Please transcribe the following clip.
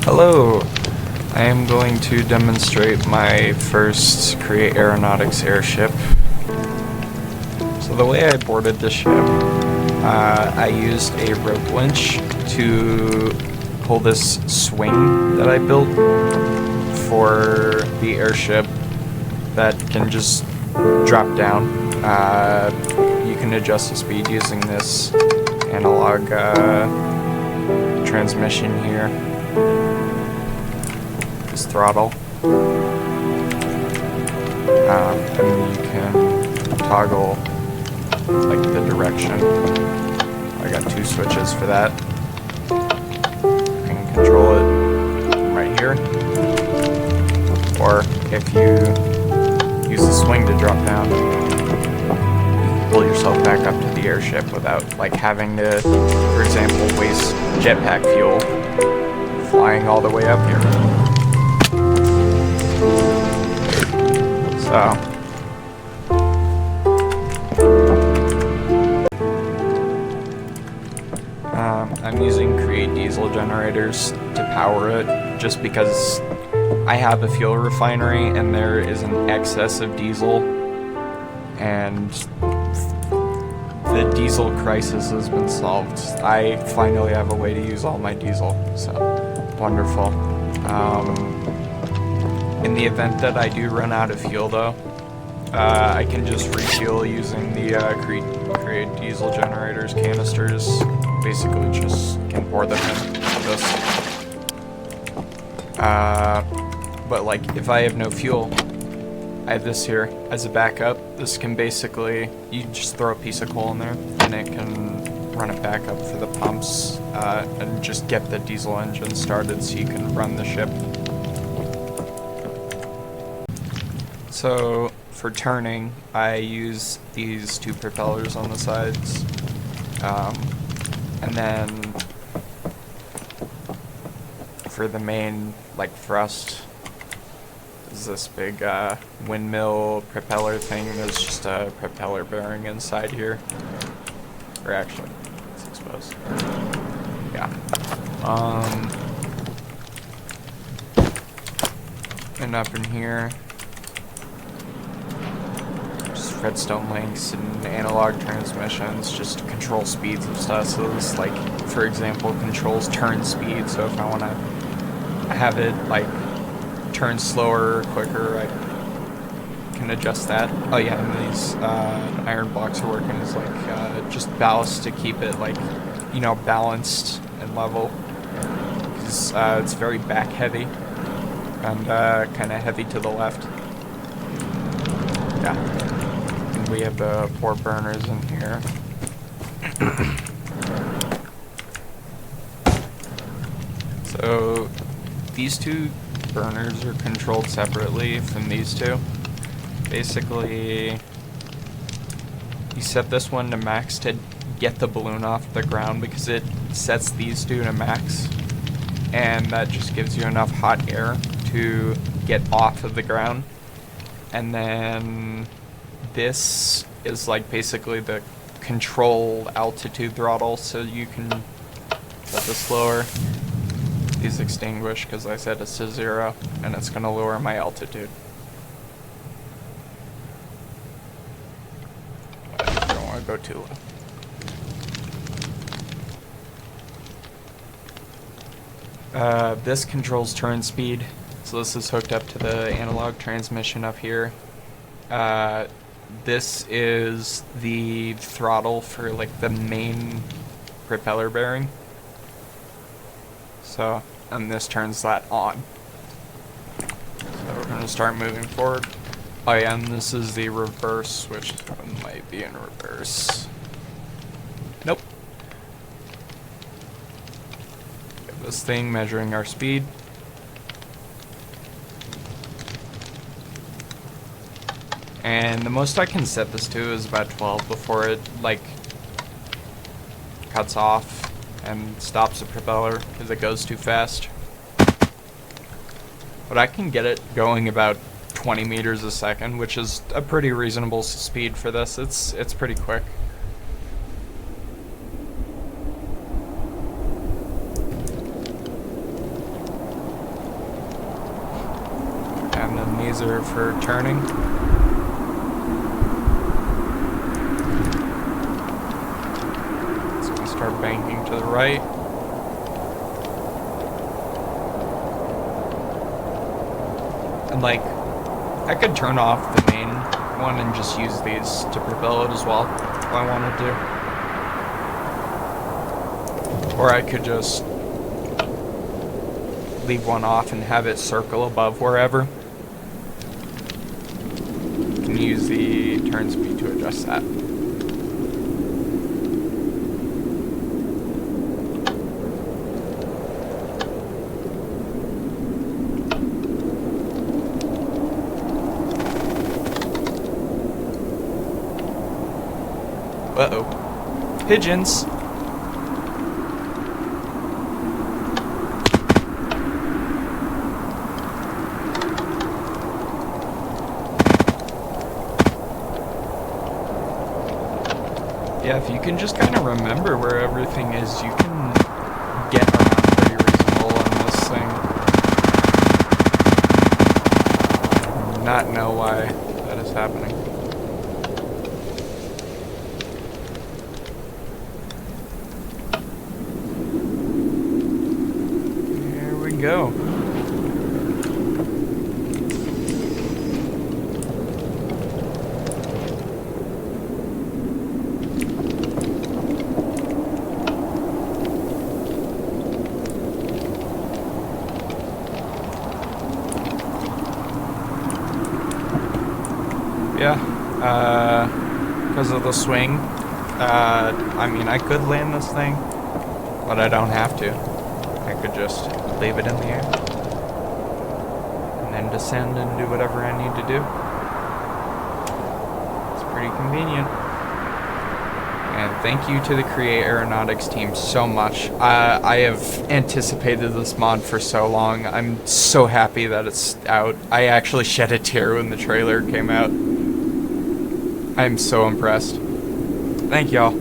Hello, I am going to demonstrate my first Create Aeronautics airship. So the way I boarded the ship, I used a rope winch to pull this swing that I built for the airship that can just drop down. You can adjust the speed using this analog transmission here. This throttle, and you can toggle like the direction. I got two switches for that. You can control it from right here, or if you use the swing to drop down, you can pull yourself back up to the airship without like having to, for example, waste jetpack fuel flying all the way up here. So, I'm using Create diesel generators to power it just because I have a fuel refinery and there is an excess of diesel, and the diesel crisis has been solved. I finally have a way to use all my diesel, so wonderful. In the event that I do run out of fuel though, I can just refuel using the Create diesel generators canisters. Basically just can pour them in this. But like if I have no fuel, I have this here as a backup. This can basically, you just throw a piece of coal in there and it can run it back up for the pumps and just get the diesel engine started so you can run the ship. So for turning, I use these two propellers on the sides, and then for the main like thrust is this big windmill propeller thing. There's just a propeller bearing inside here, or actually it's exposed. Yeah. And up in here, redstone links and analog transmissions just to control speeds of stuff. So this, like, for example, controls turn speed. So if I want to have it like turn slower or quicker, I can adjust that. Oh yeah, and these iron blocks are working as like just ballast to keep it like, you know, balanced and level, because it's very back heavy and kind of heavy to the left. Yeah. We have the 4 burners in here. So these 2 burners are controlled separately from these 2. Basically, you set this one to max to get the balloon off the ground because it sets these 2 to max, and that just gives you enough hot air to get off of the ground. And then this is like basically the control altitude throttle, so you can set this lower. These extinguish because I set it to 0, and it's going to lower my altitude. I don't want to go too low. This controls turn speed, so this is hooked up to the analog transmission up here. This is the throttle for like the main propeller bearing. So, and this turns that on. So we're gonna start moving forward. Oh yeah, and this is the reverse, which might be in reverse. Nope. this thing measuring our speed. And the most I can set this to is about 12 before it, like, cuts off and stops the propeller because it goes too fast. But I can get it going about 20 meters a second, which is a pretty reasonable speed for this. It's pretty quick. And then these are for turning. It's gonna start banking to the right. And like, I could turn off the main one and just use these to propel it as well, if I wanted to. Or I could just leave one off and have it circle above wherever. You can use the turn speed to adjust that. Uh-oh. Pigeons. Yeah, if you can just kind of remember where everything is, you can get around pretty reasonable on this thing. Not know why that is happening. Here we go. Yeah, because of the swing, I mean, I could land this thing, but I don't have to. I could just leave it in the air, and then descend and do whatever I need to do. It's pretty convenient. And thank you to the Create Aeronautics team so much. I have anticipated this mod for so long. I'm so happy that it's out. I actually shed a tear when the trailer came out. I'm so impressed. Thank y'all.